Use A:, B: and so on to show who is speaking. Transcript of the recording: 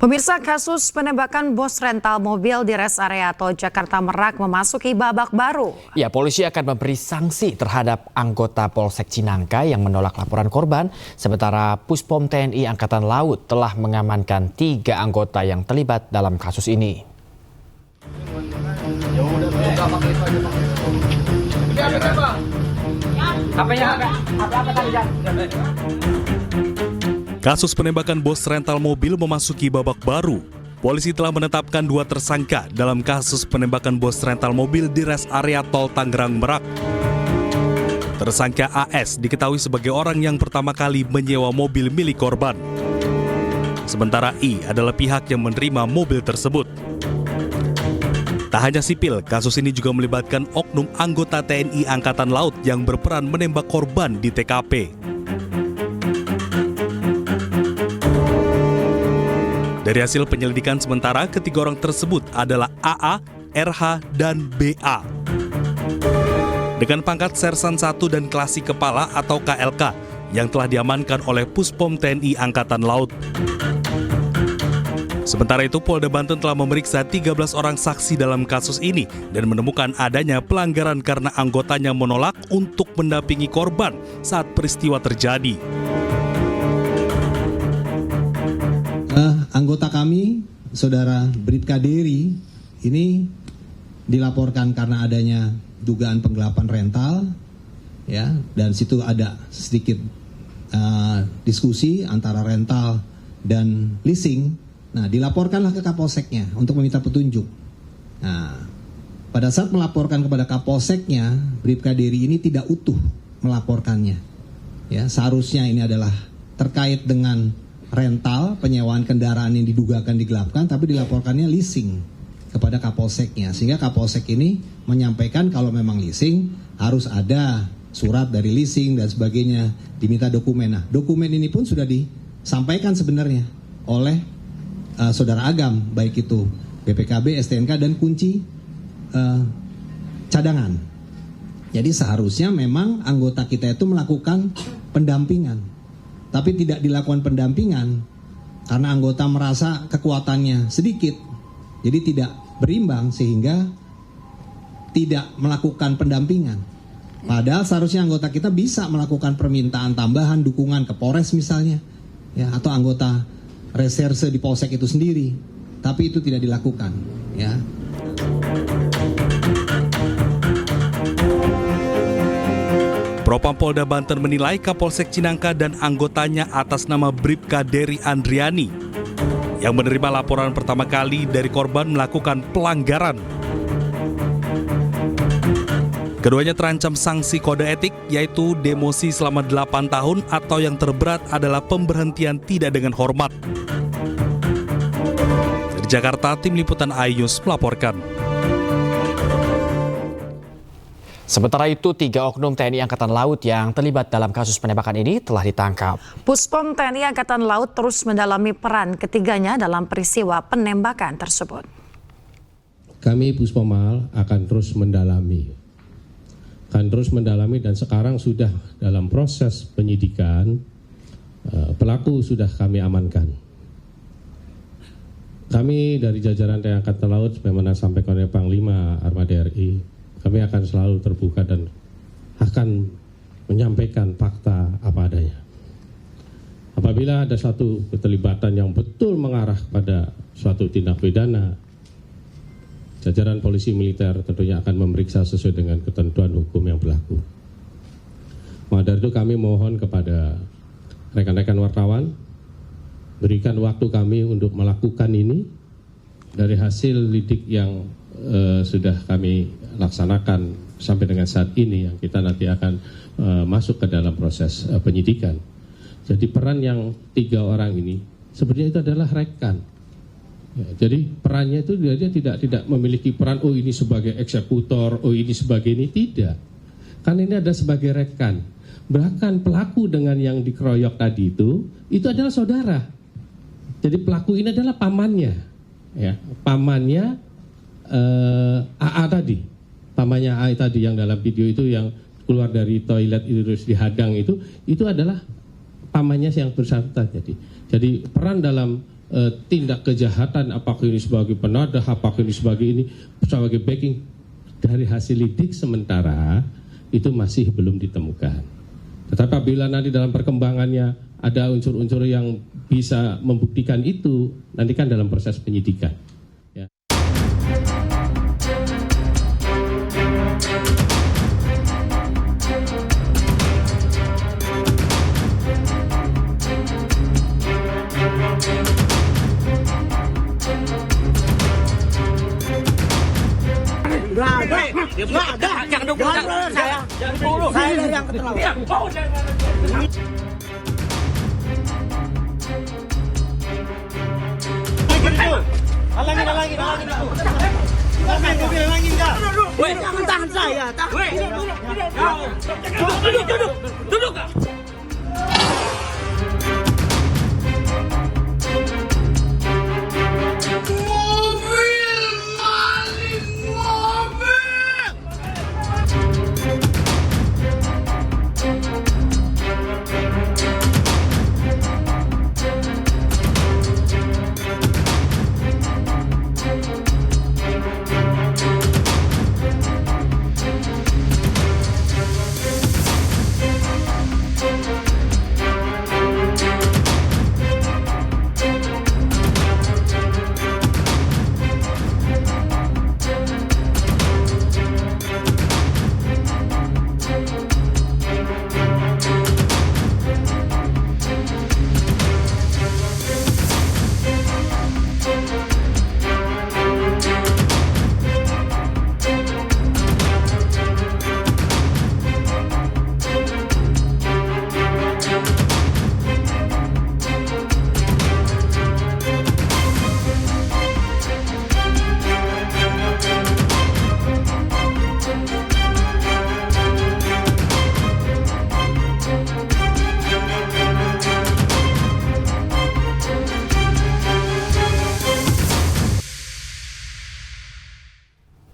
A: Pemirsa, kasus penembakan bos rental mobil di res area tol Jakarta Merak memasuki babak baru.
B: Ya, polisi akan memberi sanksi terhadap anggota Polsek Cinangka yang menolak laporan korban, sementara Puspom TNI Angkatan Laut telah mengamankan 3 anggota yang terlibat dalam kasus ini.
C: Kasus penembakan bos rental mobil memasuki babak baru. Polisi telah menetapkan 2 tersangka dalam kasus penembakan bos rental mobil di res area tol Tangerang Merak. Tersangka AS diketahui sebagai orang yang pertama kali menyewa mobil milik korban. Sementara I adalah pihak yang menerima mobil tersebut. Tak hanya sipil, kasus ini juga melibatkan oknum anggota TNI Angkatan Laut yang berperan menembak korban di TKP. Dari hasil penyelidikan sementara, ketiga orang tersebut adalah AA, RH, dan BA. Dengan pangkat Sersan 1 dan Klasi Kepala atau KLK yang telah diamankan oleh Puspom TNI Angkatan Laut. Sementara itu, Polda Banten telah memeriksa 13 orang saksi dalam kasus ini dan menemukan adanya pelanggaran karena anggotanya menolak untuk mendampingi korban saat peristiwa terjadi.
D: Anggota kami, Saudara Bribka Dery, ini dilaporkan karena adanya dugaan penggelapan rental, ya, dan situ ada sedikit diskusi antara rental dan leasing. Nah, dilaporkanlah ke Kapolseknya untuk meminta petunjuk. Nah, pada saat melaporkan kepada Kapolseknya, Bribka Dery ini tidak utuh melaporkannya. Ya, seharusnya ini adalah terkait dengan rental, penyewaan kendaraan yang didugakan digelapkan, tapi dilaporkannya leasing kepada Kapolseknya. Sehingga Kapolsek ini menyampaikan kalau memang leasing harus ada surat dari leasing dan sebagainya, diminta dokumen. Nah, dokumen ini pun sudah disampaikan sebenarnya oleh Saudara Agam, baik itu BPKB, STNK, dan kunci cadangan. Jadi seharusnya memang anggota kita itu melakukan pendampingan. Tapi tidak dilakukan pendampingan karena anggota merasa kekuatannya sedikit, jadi tidak berimbang sehingga tidak melakukan pendampingan. Padahal seharusnya anggota kita bisa melakukan permintaan tambahan dukungan ke Polres misalnya, ya, atau anggota reserse di Polsek itu sendiri, tapi itu tidak dilakukan, ya.
C: Propam Polda Banten menilai Kapolsek Cinangka dan anggotanya atas nama Bribka Dery Andriani yang menerima laporan pertama kali dari korban melakukan pelanggaran. Keduanya terancam sanksi kode etik, yaitu demosi selama 8 tahun atau yang terberat adalah pemberhentian tidak dengan hormat. Dari Jakarta, Tim Liputan iNews melaporkan.
B: Sementara itu, 3 oknum TNI Angkatan Laut yang terlibat dalam kasus penembakan ini telah ditangkap.
A: Puspom TNI Angkatan Laut terus mendalami peran ketiganya dalam peristiwa penembakan tersebut.
E: Kami Puspomal akan terus mendalami. Dan sekarang sudah dalam proses penyidikan, pelaku sudah kami amankan. Kami dari jajaran TNI Angkatan Laut, sebagaimana sampaikan oleh Panglima Armada RI, kami akan selalu terbuka dan akan menyampaikan fakta apa adanya. Apabila ada suatu keterlibatan yang betul mengarah pada suatu tindak pidana, jajaran polisi militer tentunya akan memeriksa sesuai dengan ketentuan hukum yang berlaku. Maka dari itu kami mohon kepada rekan-rekan wartawan, berikan waktu kami untuk melakukan ini dari hasil lidik yang sudah kami laksanakan sampai dengan saat ini, yang kita nanti akan masuk ke dalam proses penyidikan. Jadi peran yang 3 orang ini sebenarnya itu adalah rekan. Ya, jadi perannya itu dia tidak memiliki peran, oh ini sebagai eksekutor, oh ini sebagai ini, tidak. Kan ini ada sebagai rekan. Bahkan pelaku dengan yang dikeroyok tadi itu adalah saudara. Jadi pelaku ini adalah pamannya, ya, pamannya AA tadi, pamannya AA tadi yang dalam video itu yang keluar dari toilet itu terus dihadang itu adalah pamannya yang bersangkutan. Jadi peran dalam tindak kejahatan, apakah ini sebagai penadah, apakah ini sebagai backing, dari hasil lidik sementara itu masih belum ditemukan. Tetapi apabila nanti dalam perkembangannya ada unsur-unsur yang bisa membuktikan itu, nanti kan dalam proses penyidikan. Ya.
F: Nggak ada. Jangan dulu saya. Saya yang keterlaluan. Halangin. Jangan tahan saya. Duduk.